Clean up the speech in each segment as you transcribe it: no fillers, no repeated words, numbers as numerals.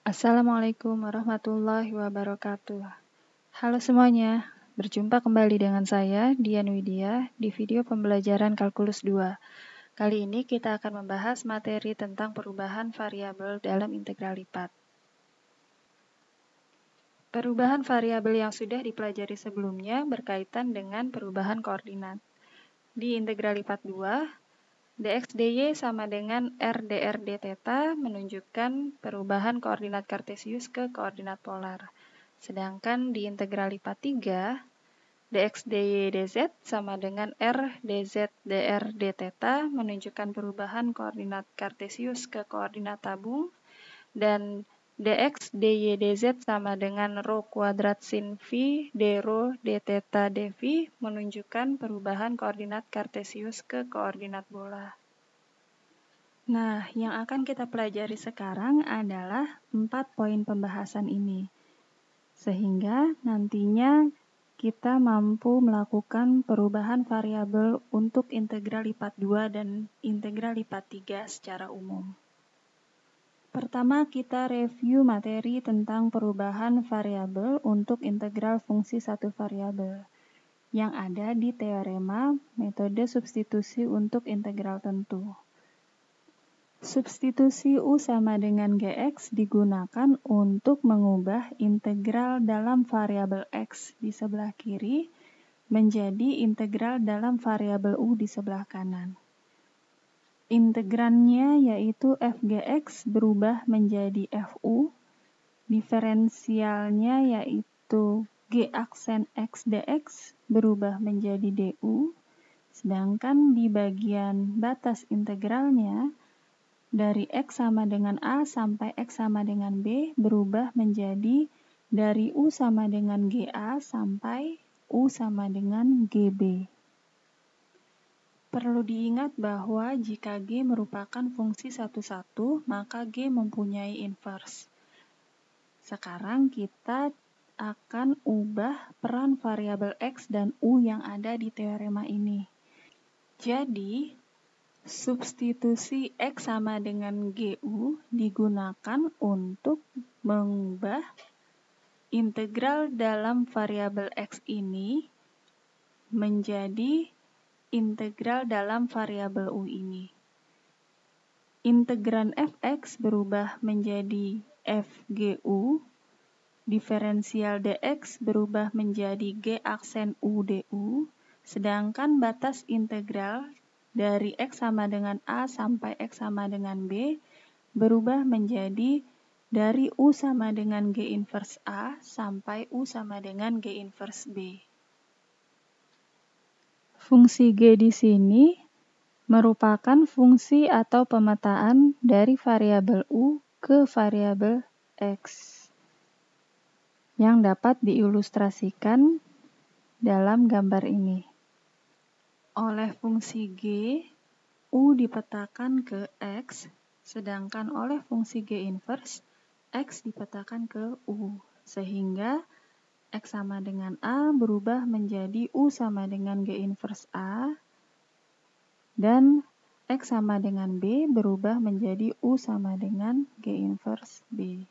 Assalamualaikum warahmatullahi wabarakatuh. Halo semuanya, berjumpa kembali dengan saya, Dian Widya, di video pembelajaran Kalkulus 2. Kali ini kita akan membahas materi tentang perubahan variabel dalam integral lipat. Perubahan variabel yang sudah dipelajari sebelumnya berkaitan dengan perubahan koordinat. Di integral lipat 2, dx dy sama dengan r dr d theta menunjukkan perubahan koordinat kartesius ke koordinat polar. Sedangkan di integral lipat 3, dx dy dz sama dengan r dz dr d theta menunjukkan perubahan koordinat kartesius ke koordinat tabung, dan dx dy dz sama dengan rho kuadrat sin v d rho d theta dv menunjukkan perubahan koordinat kartesius ke koordinat bola. Nah, yang akan kita pelajari sekarang adalah 4 poin pembahasan ini. Sehingga nantinya kita mampu melakukan perubahan variabel untuk integral lipat 2 dan integral lipat 3 secara umum. Pertama, kita review materi tentang perubahan variabel untuk integral fungsi satu variabel yang ada di teorema metode substitusi untuk integral tentu. Substitusi U sama dengan Gx digunakan untuk mengubah integral dalam variabel X di sebelah kiri menjadi integral dalam variabel U di sebelah kanan. Integrannya yaitu fgx berubah menjadi fu, diferensialnya yaitu g aksen x dx berubah menjadi du, sedangkan di bagian batas integralnya dari x sama dengan a sampai x sama dengan b berubah menjadi dari u sama dengan ga sampai u sama dengan gb. Perlu diingat bahwa jika G merupakan fungsi satu-satu, maka G mempunyai inverse. Sekarang kita akan ubah peran variabel X dan U yang ada di teorema ini. Jadi, substitusi X sama dengan GU digunakan untuk mengubah integral dalam variabel X ini menjadi integral dalam variabel U ini. Integran fx berubah menjadi fgu, diferensial dx berubah menjadi g aksen u du, sedangkan batas integral dari x sama dengan a sampai x sama dengan b berubah menjadi dari u sama dengan g inverse a sampai u sama dengan g inverse b. Fungsi G di sini merupakan fungsi atau pemetaan dari variabel U ke variabel X yang dapat diilustrasikan dalam gambar ini. Oleh fungsi G, U dipetakan ke X, sedangkan oleh fungsi G inverse, X dipetakan ke U, sehingga X sama dengan A berubah menjadi U sama dengan G inverse A, dan X sama dengan B berubah menjadi U sama dengan G inverse B.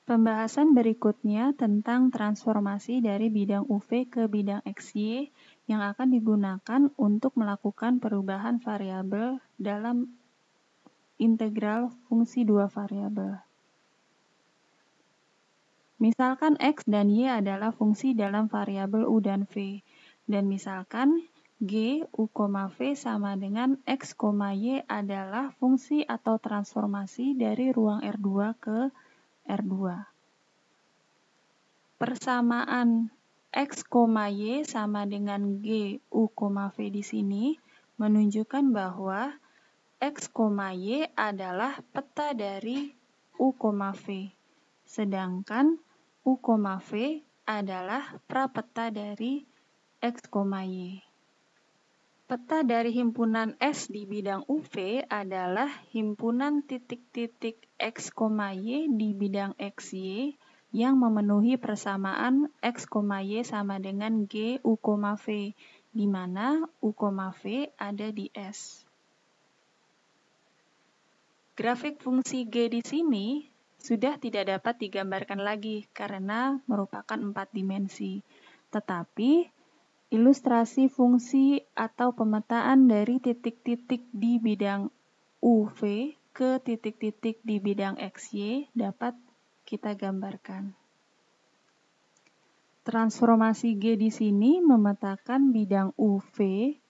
Pembahasan berikutnya tentang transformasi dari bidang UV ke bidang XY yang akan digunakan untuk melakukan perubahan variabel dalam integral fungsi dua variabel. Misalkan X dan Y adalah fungsi dalam variabel U dan V, dan misalkan G, U, V sama dengan X, Y adalah fungsi atau transformasi dari ruang R2 ke R2. Persamaan X, Y sama dengan G, U, V di sini menunjukkan bahwa X, Y adalah peta dari U, V. Sedangkan U, V adalah prapeta dari X, Y. Peta dari himpunan S di bidang UV adalah himpunan titik-titik X, Y di bidang XY yang memenuhi persamaan X, Y sama dengan G, U, V, di mana U, V ada di S. Grafik fungsi G di sini sudah tidak dapat digambarkan lagi karena merupakan 4 dimensi. Tetapi, ilustrasi fungsi atau pemetaan dari titik-titik di bidang UV ke titik-titik di bidang XY dapat kita gambarkan. Transformasi G di sini memetakan bidang UV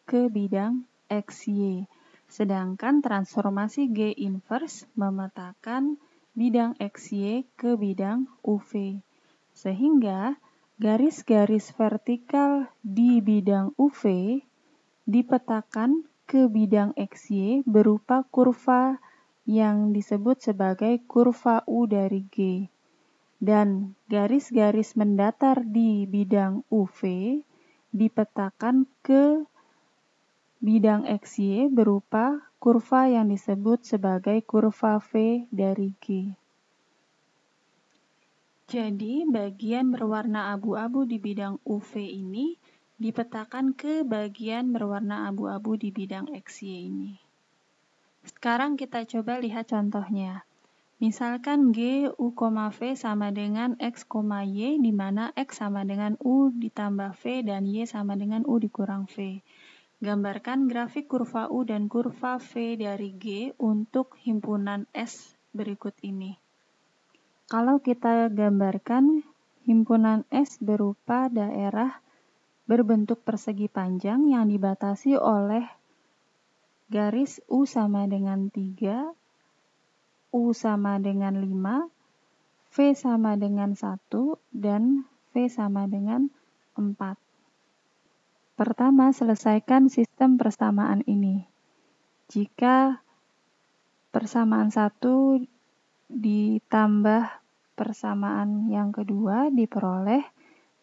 ke bidang XY, sedangkan transformasi G inverse memetakan bidang XY ke bidang UV. Sehingga garis-garis vertikal di bidang UV dipetakan ke bidang XY berupa kurva yang disebut sebagai kurva U dari G. Dan garis-garis mendatar di bidang UV dipetakan ke bidang XY berupa kurva yang disebut sebagai kurva V dari G. Jadi, bagian berwarna abu-abu di bidang UV ini dipetakan ke bagian berwarna abu-abu di bidang XY ini. Sekarang kita coba lihat contohnya. Misalkan G, U, V sama dengan X, Y, di mana X sama dengan U ditambah V dan Y sama dengan U dikurang V. Gambarkan grafik kurva U dan kurva V dari G untuk himpunan S berikut ini. Kalau kita gambarkan, himpunan S berupa daerah berbentuk persegi panjang yang dibatasi oleh garis U sama dengan 3, U sama dengan 5, V sama dengan 1, dan V sama dengan 4. Pertama, selesaikan sistem persamaan ini. Jika persamaan 1 ditambah persamaan yang kedua diperoleh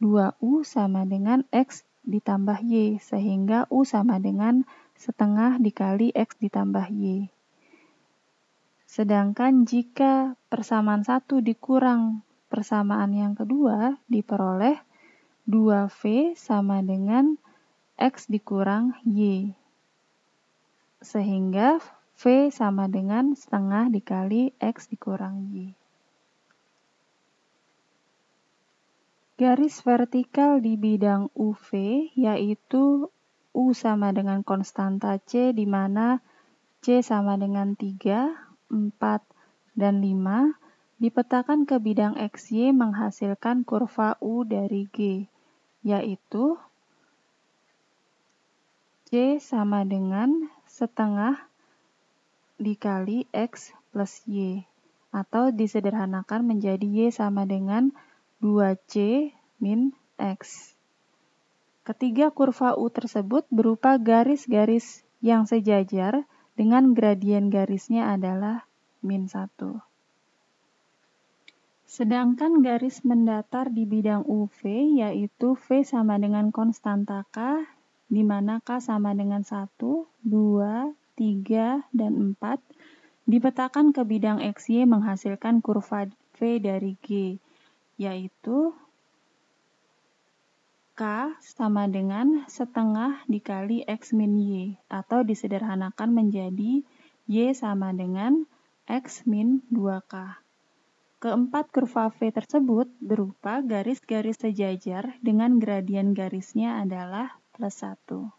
2U sama dengan X ditambah Y, sehingga U sama dengan setengah dikali X ditambah Y. Sedangkan jika persamaan 1 dikurang persamaan yang kedua diperoleh 2V sama dengan X dikurang Y. Sehingga V sama dengan setengah dikali X dikurang Y. Garis vertikal di bidang UV yaitu U sama dengan konstanta C di mana C sama dengan 3, 4, dan 5 dipetakan ke bidang XY menghasilkan kurva U dari G, yaitu C sama dengan setengah dikali X plus Y, atau disederhanakan menjadi Y sama dengan 2C min X. Ketiga kurva U tersebut berupa garis-garis yang sejajar dengan gradien garisnya adalah min 1. Sedangkan garis mendatar di bidang UV yaitu V sama dengan konstanta K, di mana K sama dengan 1, 2, 3, dan 4, dipetakan ke bidang XY menghasilkan kurva V dari G, yaitu K sama dengan setengah dikali X min Y, atau disederhanakan menjadi Y sama dengan X min 2K. Keempat kurva V tersebut berupa garis-garis sejajar dengan gradien garisnya adalah plus 1.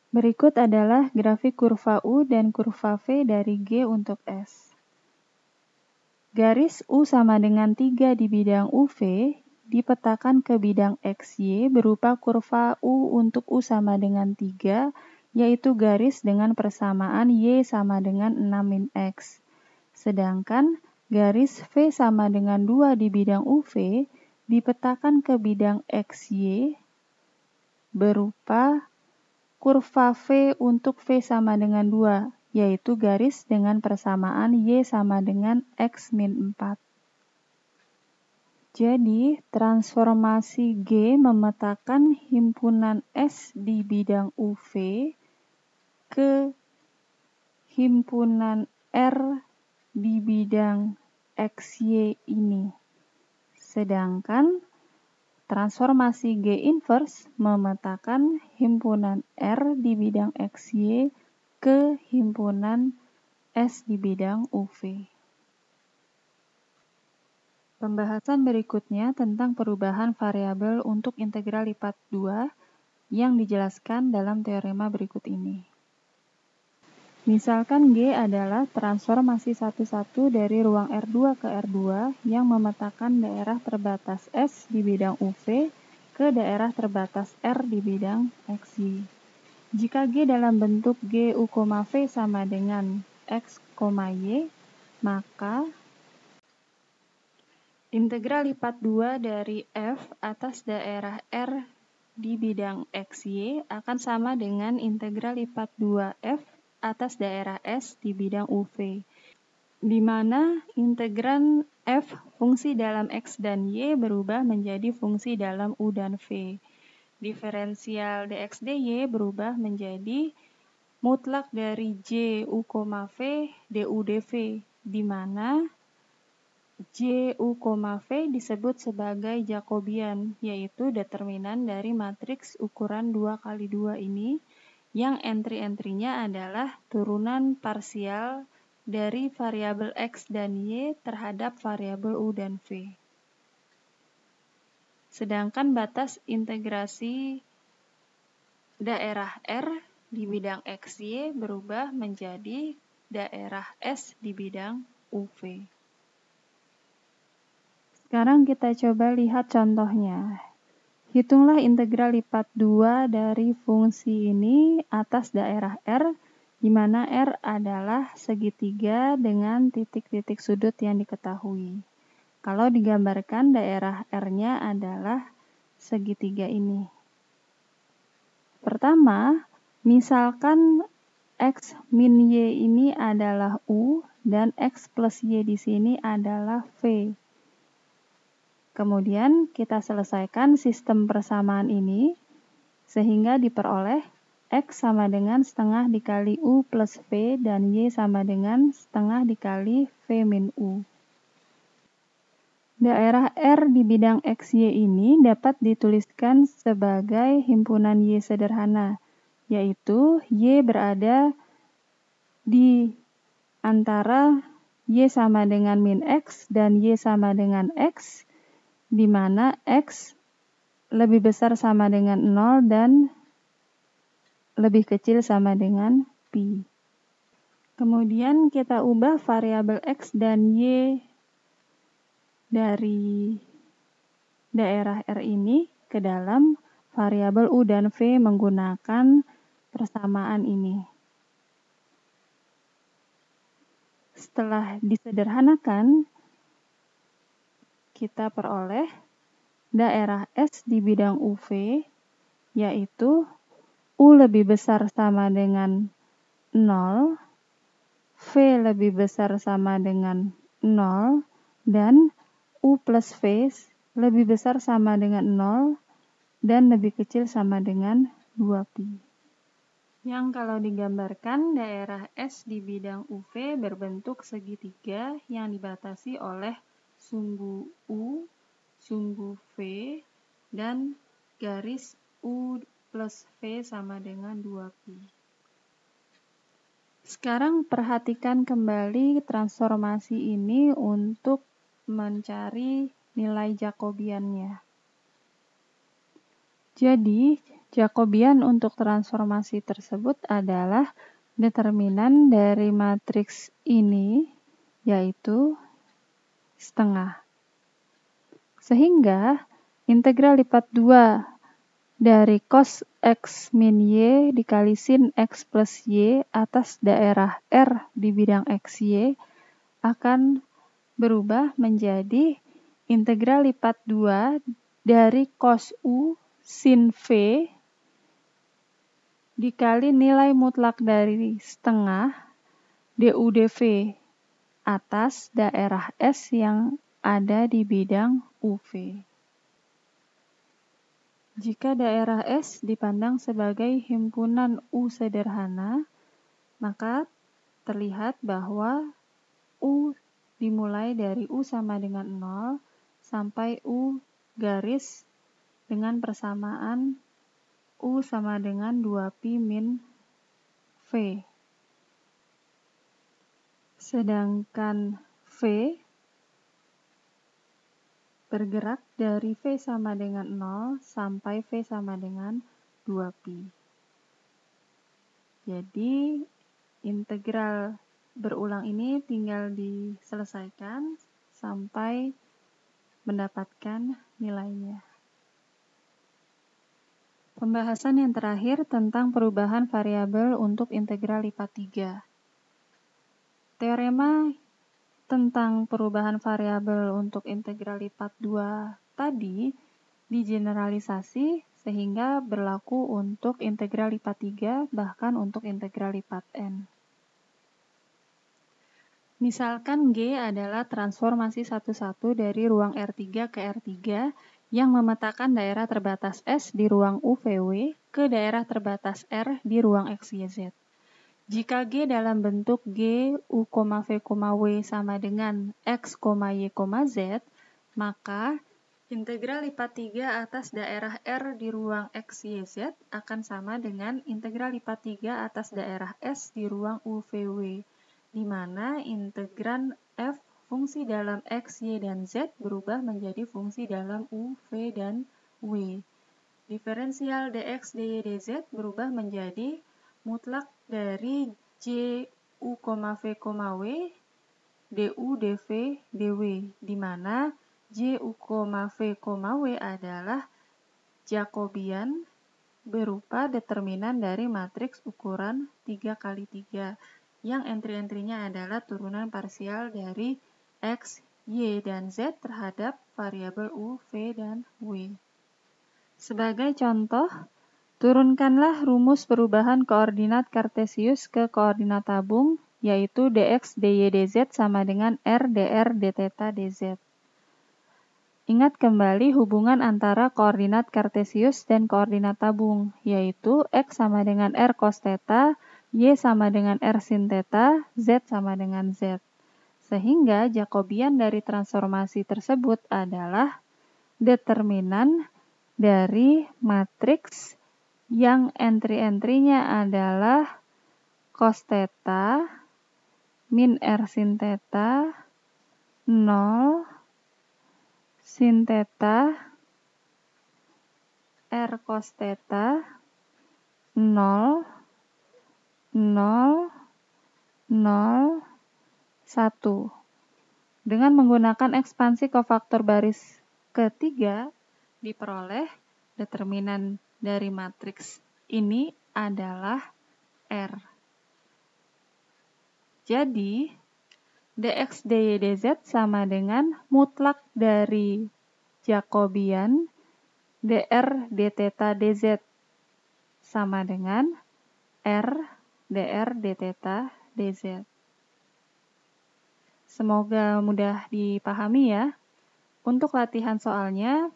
Berikut adalah grafik kurva U dan kurva V dari G untuk S. Garis U sama dengan 3 di bidang UV dipetakan ke bidang XY berupa kurva U untuk U sama dengan 3, yaitu garis dengan persamaan Y sama dengan 6 min X. Sedangkan garis V sama dengan 2 di bidang UV dipetakan ke bidang XY berupa kurva V untuk V sama dengan 2, yaitu garis dengan persamaan Y sama dengan X min 4. Jadi, transformasi G memetakan himpunan S di bidang UV ke himpunan R di bidang XY ini. Sedangkan transformasi G inverse memetakan himpunan R di bidang XY ke himpunan S di bidang UV. Pembahasan berikutnya tentang perubahan variabel untuk integral lipat 2 yang dijelaskan dalam teorema berikut ini. Misalkan G adalah transformasi satu-satu dari ruang R2 ke R2 yang memetakan daerah terbatas S di bidang UV ke daerah terbatas R di bidang XY. Jika G dalam bentuk G U, V sama dengan X, Y, maka integral lipat 2 dari F atas daerah R di bidang XY akan sama dengan integral lipat 2F atas daerah S di bidang UV, di mana integran F fungsi dalam X dan Y berubah menjadi fungsi dalam U dan V. Diferensial dx dy berubah menjadi mutlak dari J U, V du dv, di mana J U, V disebut sebagai Jacobian, yaitu determinan dari matriks ukuran 2x2 ini, yang entry-entrynya adalah turunan parsial dari variabel X dan Y terhadap variabel U dan V. Sedangkan batas integrasi daerah R di bidang XY berubah menjadi daerah S di bidang UV. Sekarang kita coba lihat contohnya. Hitunglah integral lipat 2 dari fungsi ini atas daerah R, di mana R adalah segitiga dengan titik-titik sudut yang diketahui. Kalau digambarkan daerah R-nya adalah segitiga ini. Pertama, misalkan X min Y ini adalah U dan X plus Y di sini adalah V. Kemudian kita selesaikan sistem persamaan ini sehingga diperoleh X sama dengan setengah dikali U plus V dan Y sama dengan setengah dikali V min U. Daerah R di bidang XY ini dapat dituliskan sebagai himpunan Y sederhana, yaitu Y berada di antara Y sama dengan min X dan Y sama dengan X, di mana X lebih besar sama dengan 0 dan lebih kecil sama dengan pi. Kemudian kita ubah variabel X dan Y dari daerah R ini ke dalam variabel U dan V menggunakan persamaan ini. Setelah disederhanakan, kita peroleh daerah S di bidang UV, yaitu U lebih besar sama dengan 0, V lebih besar sama dengan 0, dan U plus V lebih besar sama dengan 0, dan lebih kecil sama dengan 2pi. Yang kalau digambarkan, daerah S di bidang UV berbentuk segitiga yang dibatasi oleh sumbu U, sumbu V, dan garis U plus V sama dengan 2pi. Sekarang perhatikan kembali transformasi ini untuk mencari nilai Jacobiannya. Jadi, Jacobian untuk transformasi tersebut adalah determinan dari matriks ini, yaitu setengah. Sehingga integral lipat 2 dari cos X min Y dikali sin X plus Y atas daerah R di bidang XY akan berubah menjadi integral lipat 2 dari cos U sin V dikali nilai mutlak dari setengah du dv atas daerah S yang ada di bidang UV. Jika daerah S dipandang sebagai himpunan U sederhana, maka terlihat bahwa U dimulai dari U sama dengan 0 sampai U garis dengan persamaan U sama dengan 2pi min V. Sedangkan V bergerak dari V sama dengan 0 sampai V sama dengan 2pi. Jadi, integral berulang ini tinggal diselesaikan sampai mendapatkan nilainya. Pembahasan yang terakhir tentang perubahan variabel untuk integral lipat 3. Teorema tentang perubahan variabel untuk integral lipat 2 tadi digeneralisasi sehingga berlaku untuk integral lipat 3 bahkan untuk integral lipat n. Misalkan G adalah transformasi satu-satu dari ruang R3 ke R3 yang memetakan daerah terbatas S di ruang UVW ke daerah terbatas R di ruang XYZ. Jika G dalam bentuk G, U, V, W sama dengan X, Y, Z, maka integral lipat 3 atas daerah R di ruang X, Y, Z akan sama dengan integral lipat 3 atas daerah S di ruang U, V, W, di mana integran F fungsi dalam X, Y, dan Z berubah menjadi fungsi dalam U, V, dan W. Diferensial dx, dy, dz berubah menjadi mutlak dari J, U, V, W, du, dv, dw, di mana J, U, V, W adalah Jacobian berupa determinan dari matriks ukuran 3x3 yang entry-entrynya adalah turunan parsial dari X, Y, dan Z terhadap variabel U, V, dan W. Sebagai contoh, turunkanlah rumus perubahan koordinat Kartesius ke koordinat tabung, yaitu dx, dy, dz sama dengan r, dr, dθ, dz. Ingat kembali hubungan antara koordinat Kartesius dan koordinat tabung, yaitu x sama dengan r cos θ, y sama dengan r sin θ, z sama dengan z. Sehingga Jacobian dari transformasi tersebut adalah determinan dari matriks yang entry-entrynya adalah cos θ min r sin θ 0 sin θ r cos θ 0 0 0 1. Dengan menggunakan ekspansi kofaktor baris ketiga diperoleh determinan dari matriks ini adalah R. Jadi, dx, dy, dz sama dengan mutlak dari Jacobian dr, dθ, dz sama dengan R, dr, dθ, dz. Semoga mudah dipahami ya. Untuk latihan soalnya,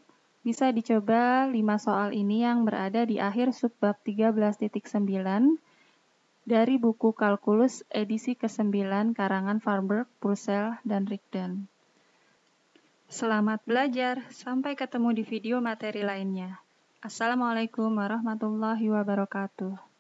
bisa dicoba 5 soal ini yang berada di akhir subbab 13.9 dari buku Kalkulus edisi ke-9 karangan Farberg, Purcell, dan Rigdon. Selamat belajar, sampai ketemu di video materi lainnya. Assalamualaikum warahmatullahi wabarakatuh.